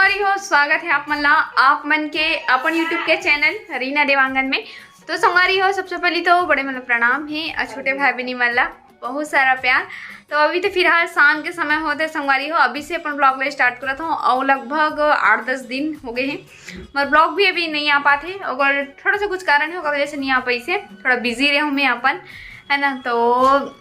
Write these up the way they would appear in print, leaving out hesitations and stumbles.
संगवारी हो, स्वागत है आप मन के अपन यूट्यूब के चैनल रीना देवांगन में। तो संगवारी हो, सबसे पहले तो बड़े मतलब प्रणाम है और छोटे भाई बहनी मल्ला बहुत सारा प्यार। तो अभी तो फिलहाल शाम के समय होते संगवारी हो, अभी से अपन ब्लॉग ले स्टार्ट करता हूँ और लगभग 8-10 दिन हो गए हैं। मगर ब्लॉग भी अभी नहीं आ पाते और थोड़ा सा कुछ कारण है वजह से नहीं आ पाई से, थोड़ा बिजी रहे हूँ मैं अपन, है ना। तो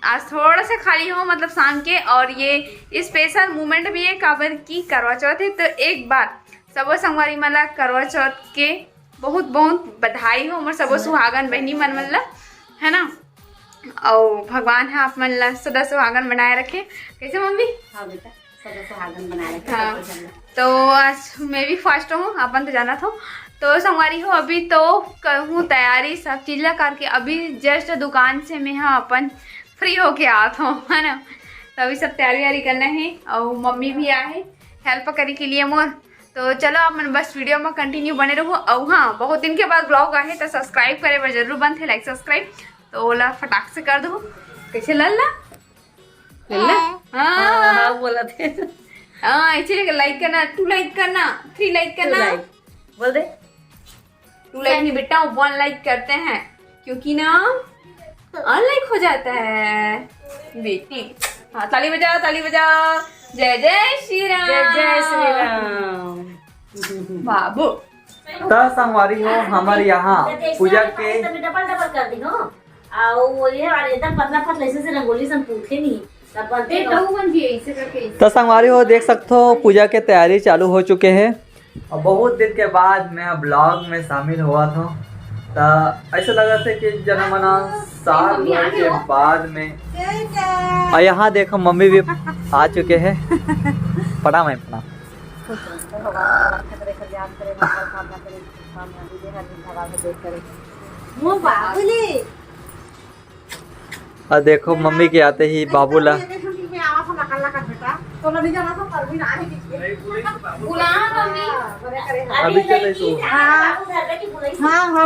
आज थोड़ा सा खाली हो मतलब शाम के, और ये स्पेशल मोमेंट भी है काबर की करवा चौथ है। तो एक बार सबो संगवारी मला करवा चौथ के बहुत बहुत बधाई हो, हमारे सबो सुहागन बहनी मन मतलब, है ना। और भगवान है आप मन ला सदा सुहागन बनाए रखे। कैसे मम्मी? हाँ बेटा, सदा सुहागन बनाए रखे। हाँ, तो आज मैं भी फर्स्ट हूँ, अपन तो जाना था। तो संगवारी हो, अभी तो कहूँ तैयारी सब चीज़ ला करके अभी जस्ट दुकान से मैं हाँ अपन फ्री होके आता हूँ, है ना। तो अभी सब तैयारी व्यारी करना है और मम्मी भी आए हेल्प करे के लिए मोर। तो चलो आप मन बस वीडियो में कंटिन्यू बने रहो। और हाँ, बहुत दिन के बाद ब्लॉग आए तो सब्सक्राइब करे पर जरूर बन थे, लाइक सब्सक्राइब तो ओला फटाक से कर दो। कैसे लल्ला लल्ला? हाँ बोला थे। हाँ, ऐसे लाइक करना, 2 लाइक करना, 3 लाइक करना, बोल दे 2 लाइक नहीं बेटा, 1 लाइक करते हैं क्योंकि ना अनलाइक हो जाता है बेटी। हाँ, ताली बजाओ ताली बजाओ, जय जय श्री राम, जय श्री राम बाबू। तो संगवारी हो, हमारे यहाँ पूजा के डबल डबल कर दी हो। आओ ये वाले एकदम पतला पतला ऐसे से रंगोली सब पूछे नहीं तब बनते हो। तो संगवारी हो देख सकते हो पूजा के तैयारी चालू हो चुके हैं और बहुत दिन के बाद मैं ब्लॉग में शामिल हुआ था। तो ऐसा लगा था कि जन्मना साल भर के बाद में। और यहाँ देखो मम्मी भी आ चुके हैं। प्रणाम है, प्रणाम। और देखो मम्मी के आते ही बाबूला अभी चले सो। हाँ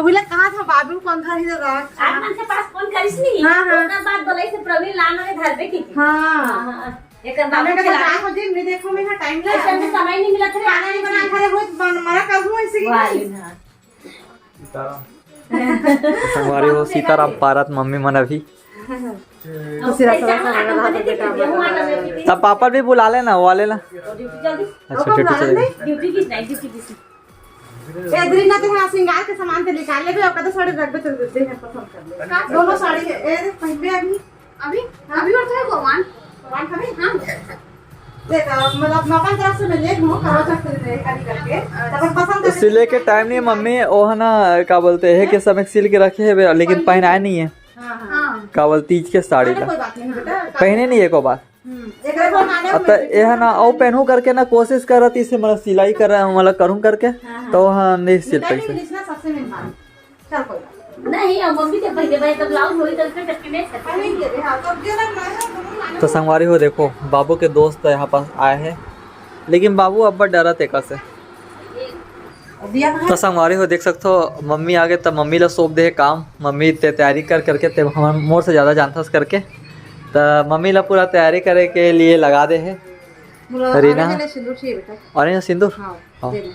बोले कहाँ था बाबू? कौन था इधर? आत्मा के पास फोन करिस नहीं। हाँ, हाँ। उसके बाद बोले से प्रवीण लाना है घर पे की थी। हाँ एक बाबू मैंने खिला कहा दिन में देखो मेरा टाइम ऐसे लगा, में समय नहीं मिला था। खाना नहीं बना खड़े हो मना कर दूं ऐसे वाली संगवारी हो, सीताराम पारत मम्मी मन अभी। तब पापा भी बुला लेना, वो लेना। ड्यूटी जल्दी अच्छा ड्यूटी चलेगा। ड्यूटी की नहीं, ड्यूटी की एदरी ना तो हां श्रृंगार के सामान पे निकाल ले, अब तो साड़ी रख दे, चल देते हैं पसंद कर ले दोनों साड़ी। ए पहले अभी अभी अभी और था भगवान भगवान खबे। हां देख मतलब नौकन तरफ से मैं ले घूम करवा सकते हैं खाली करके तब पसंद कर सिले के टाइम नहीं मम्मी, वो है ना क्या बोलते हैं कि समय सिल के रखे है लेकिन पहनाए नहीं है। हां हाँ क्या बोलते तीज के साड़ी ला कोई बात नहीं बेटा, पहने नहीं है को बात। एकरे बनाने अब तो ये है ना और पहनू करके ना कोशिश कर रही थी मतलब सिलाई कर मतलब करूँ करके तो हाँ नहीं सिल पाई से। सबसे मेहमान चल कोई बात नहीं। अब मम्मी के पहले भाई तो ब्लाउज होई तो फिर टक्की में नहीं दे दे। हां तो जो ना तो संगवारी हो देखो बाबू के दोस्त यहाँ पास आए हैं, लेकिन बाबू अब डरा थे कैसे। दिया तो संगवारी हो देख सकते हो मम्मी आ गए, तब मम्मी ला सौंप दे काम। मम्मी तैयारी कर करके ते हम मोर से ज़्यादा जानता करके, तो मम्मी ला पूरा तैयारी करे के लिए लगा दे है रीना। सिंदूर चाहिए बेटा। और ये सिंदूर। हां हाँ। दे दो।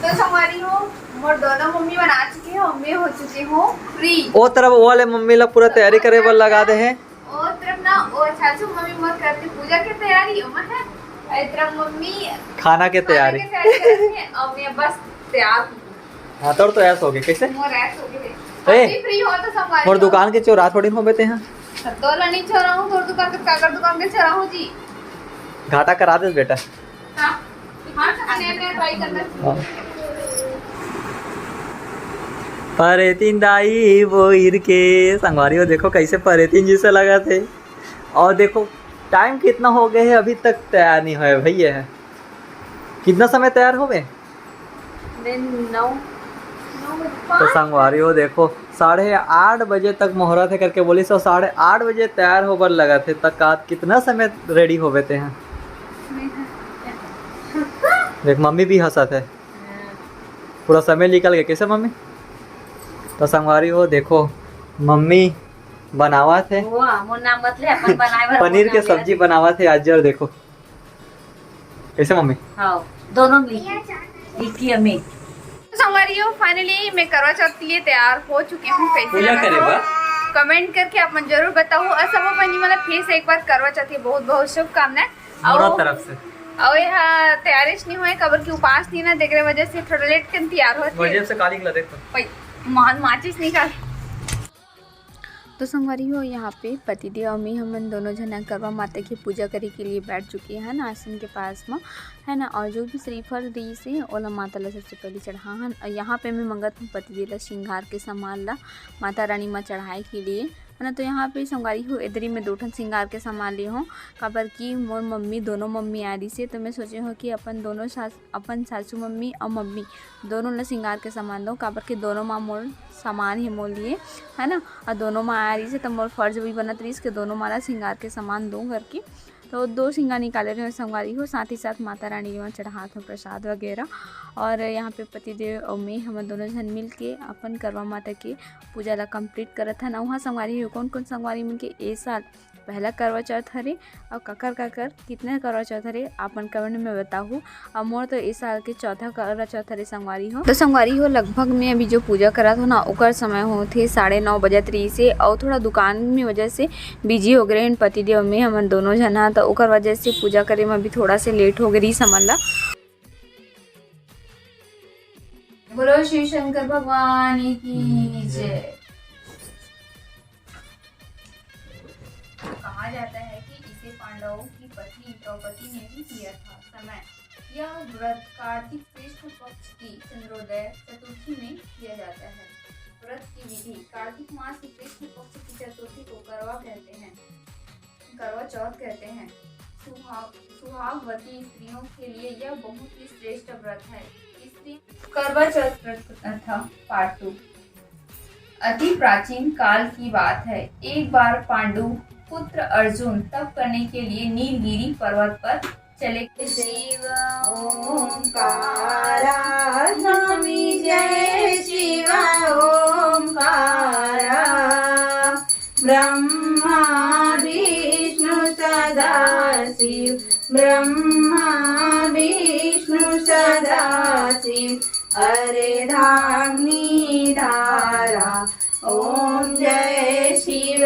तो संगवारी हो, मोर दोनों मम्मी बना चुकी हो, मैं हो चुकी हूँ फ्री। ओ तरफ वो वाले मम्मी ला पूरा तैयारी करे पर लगा दे है। और तरफ ना और चाचू मम्मी मोर करती पूजा की तैयारी हो है, और तरफ मम्मी खाना के तैयारी। खाने की तैयारी करती है और मैं बस तैयार हूँ। हाँ तो ऐसा हो गया कैसे मोर ऐसे हो गए ए, अभी फ्री हो तो संगवारी और हो। दुकान के चौराह थोड़ी हो बेते हैं। तो लनी छोरा हूँ, तोर दुकान के काकर दुकान के छोरा हूँ जी। घाटा करा दे बेटा। हाँ हाँ, नया ट्राई करना। हाँ। परेतीन दाई वो इर के संगवारी हो देखो कैसे परेतीन जैसे लगा थे। और देखो टाइम कितना हो गया है अभी तक तैयार नहीं हुए भैया है। कितना समय तैयार हो गए? 9 तो संगवारी हो देखो 8:30 बजे तक मुहूर्त है करके बोली, सो 8:30 बजे तैयार होकर लगा थे तक कितना समय रेडी हो गए हैं। देख मम्मी भी हंसा थे, पूरा समय निकल गया कैसे मम्मी। तो संगवारी हो देखो मम्मी बनावा थे पनीर के सब्जी बनावा थे आज। और देखो कैसे मम्मी। हाँ दोनों मिलके इक्की में। संगवारी हो फाइनली मैं करवा चौथ के लिए तैयार हो चुकी हूँ। कैसे पूजा लगा करे तो बा कमेंट करके आप मन जरूर बताओ। और सब बनी मतलब फिर से एक बार करवा चौथ की बहुत बहुत शुभकामनाएं। मोरा तरफ से और यहाँ तैयारी नहीं हुए कबर की उपास थी ना, देख रहे वजह से थोड़ा लेट कर तैयार होती वजह से काली गला देखो भाई माचिस निकाल। तो संगवारी हो यहाँ पे पतिदेव और मैं हमन दोनों जना करवा माता की पूजा करे के लिए बैठ चुके हैं ना आसन के पास में, है ना। और जो भी श्रीफल दी से ओला माता ला सबसे पहले चढ़ा हन। और यहाँ पे मैं मंगत हूँ पतिदेव ला श्रृंगार के सामान ला माता रानी माँ चढ़ाए के लिए, है ना। तो यहाँ पे संगवारी हो इधरी में 2 ठन श्रृंगार के सामान ली हूँ काबर की मोर मम्मी दोनों मम्मी आ रही से। तो मैं सोचे हूँ कि अपन सासू मम्मी और मम्मी दोनों ला श्रृंगार के सामान दो काबर के दोनों माँ मोर सामान ही मोल लिए, है ना। और दोनों माँ आ रही से तो मोर फर्ज भी बनत रही कि दोनों माला श्रृंगार के सामान दूँ करके। तो 2 श्रृंगार निकाले रहे संगवारी हो, साथ ही साथ माता रानी में चढ़ात हो प्रसाद वगैरह। और यहाँ पे पतिदेव और मैं हम दोनों जन मिल के अपन करवा माता के पूजा ला कंप्लीट करत हन। वहाँ संगवारी हो कौन कौन संगवारी मिल के ए साल पहला करवा चौथ हरे और ककर कितने करवा चौथ हरे अपन कमेंट में बताऊँ। और मोर तो इस साल के चौथा करवा चौथ हरे संगवारी हो। तो संगवारी हो लगभग में अभी जो पूजा करत हो ना ओकर समय होते 9:30 बजत रही से। और थोड़ा दुकान में वजह से बिजी हो गए पतिदेव में हमन दोनों जना, तो ओकर वजह से पूजा करे में अभी थोड़ा से लेट हो गई समझ ला। बोलो शिव शंकर भगवान की जय। कहा जाता है कि इसे पांडवों की पत्नी द्रौपदी ने भी किया था। समय यह व्रत कार्तिक कृष्ण पक्ष की चंद्रोदय चतुर्थी में किया जाता है। व्रत की विधि कार्तिक मास की कृष्ण पक्ष की चतुर्थी को करवा कहते हैं, करवा चौथ कहते हैं। सुहागवती स्त्रियों के लिए यह बहुत ही श्रेष्ठ व्रत है। इसलिए करवा चौथ व्रत था पार्ट 2। अति प्राचीन काल की बात है। एक बार पांडु पुत्र अर्जुन तप करने के लिए नीलगिरी पर्वत पर चले। शिव ओंकारा नमामि जय शिव ओंकारा ब्रह्मा विष्णु सदाशिव ब्रह्मा विष्णु सदाशिव अरे धामनी धारा ओम जय शिव।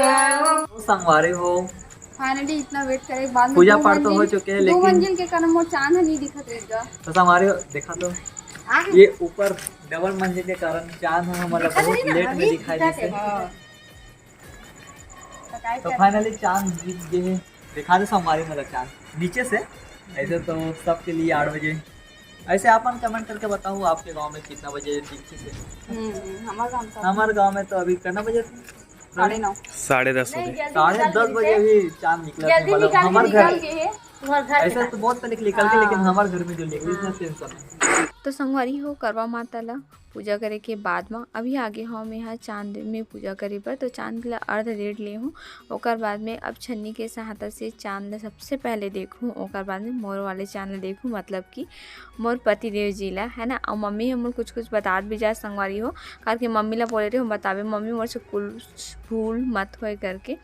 संगवारी हो फाइनली इतना वेट करे के बाद में पूजा पाठ तो हो चुके हैं, 2 लेकिन मंजिल के कारण मोर चांद नहीं दिखत रहेगा। तो संगवारी हो देखा तो ये ऊपर डबल मंजिल के कारण चांद हमारा बहुत लेट में दिखाई देते। तो फाइनली चांद दिख गए दिखा दे संगवारी मतलब चांद नीचे से। ऐसे तो सबके लिए 8 बजे। ऐसे अपन कमेंट करके बताओ आपके गांव में कितना बजे दिखती से। हमारे गांव में तो अभी कितना बजे 9:30 10:30 बजे 10:30 बजे भी चांद निकला था। मतलब हमारे घर ऐसा तो बहुत पहले निकल के, लेकिन हमारे घर में जो निकली इतना टेंशन। तो संगवारी हो करवा माता ला पूजा करे के बाद में अभी आगे हो मैं यहाँ चांद में पूजा करे पर। तो चांद ला अर्ध रेड ले हूँ, ओकर बाद में अब छन्नी के सहायता से चांद ला सबसे पहले देखूँ, ओकर बाद में मोर वाले चांद ला देखूँ, मतलब कि मोर पतिदेव जी ला, है ना। और मम्मी हम कुछ बता भी जाए संगवारी हो, कारण मम्मी ला बोले रहे हम बतावे मम्मी मोर से कुछ भूल मत हो करके,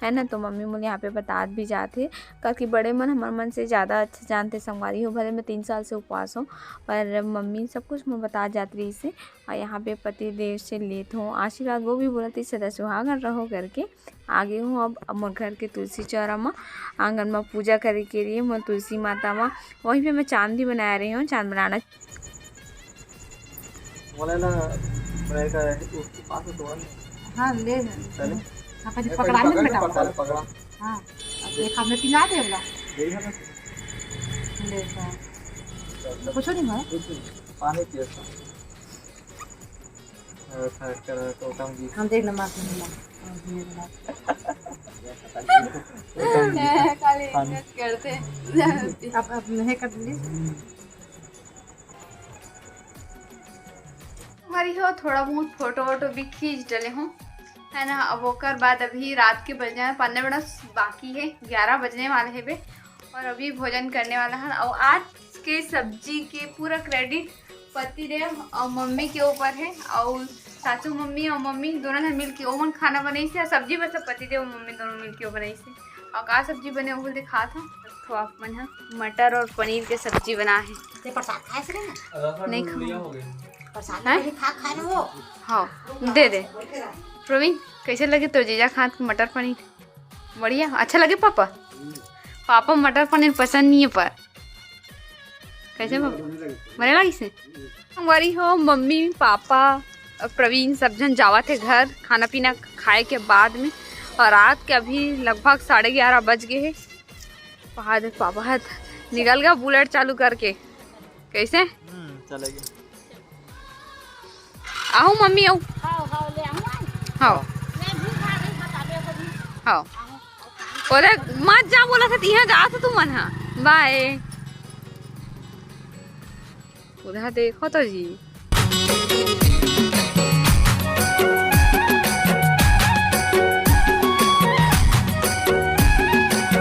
है ना। तो मम्मी मुझे यहाँ पे बता भी जाते क्योंकि बड़े मन हमारे मन से ज़्यादा अच्छे जानते संगवारी हो। भले मैं 3 साल से उपवास हूँ पर मम्मी सब कुछ मैं बता जाती रही से। और यहाँ पे पति देव से लेत हूँ आशीर्वाद, वो भी बोलती सदा सुहागन रहो करके। आगे हूँ अब मोर घर के तुलसी चौरा में आंगन में पूजा करे के लिए मोर तुलसी माता में। वहीं पे मैं चांद भी बना रही हूँ। चांद बनाना हाँ ले चले अपन पकड़ा ले बेटा पकड़ा। हां अब एक हमने पिला दे वाला ले तो कुछ नहीं है पानी पियो तो हम देख लम्बा खाली करते अब नहीं कर ली हमारी हो थोड़ा बहुत फोटो वोटो भी खींच डले हूँ, है ना। अब ओकर बाद अभी रात के बज जाए 15 मिनट बाकी है, 11 बजने वाले हैं बे। और अभी भोजन करने वाला है। और आज के सब्जी के पूरा क्रेडिट पतिदेव और मम्मी के ऊपर है। और सासू मम्मी और मम्मी दोनों ने मिल के ओमन खाना बनाई से। सब्जी बस पतिदेव और मम्मी दोनों मिल के बनाई से। और का सब्जी बने वो दिखा था तो आप मन हा मटर और पनीर के सब्जी बना है। ते प्रसाद खाए से ना नहीं खाऊं। हो गई। प्रसाद हैं? में भी खा लो वो हाँ दे दे। प्रवीण कैसे लगे तो जीजा खात मटर पनीर? बढ़िया अच्छा लगे पापा? पापा मटर पनीर पसंद नहीं है पर कैसे पापा बने लगी से? हमारी हो मम्मी पापा और प्रवीण सब जन जावा थे घर खाना पीना खाए के बाद में, और रात के अभी लगभग 11:30 बज गए हैं। पापा निकल गया बुलेट चालू करके। कैसे चलेगी। आओ मम्मी आओ। हां ले आऊं हाँ मैं भी खा रही बता दे कभी हाँ बोले मत जा, बोला था यहाँ जा तो तुम मन। हाँ बाय। उधर देखो तो जी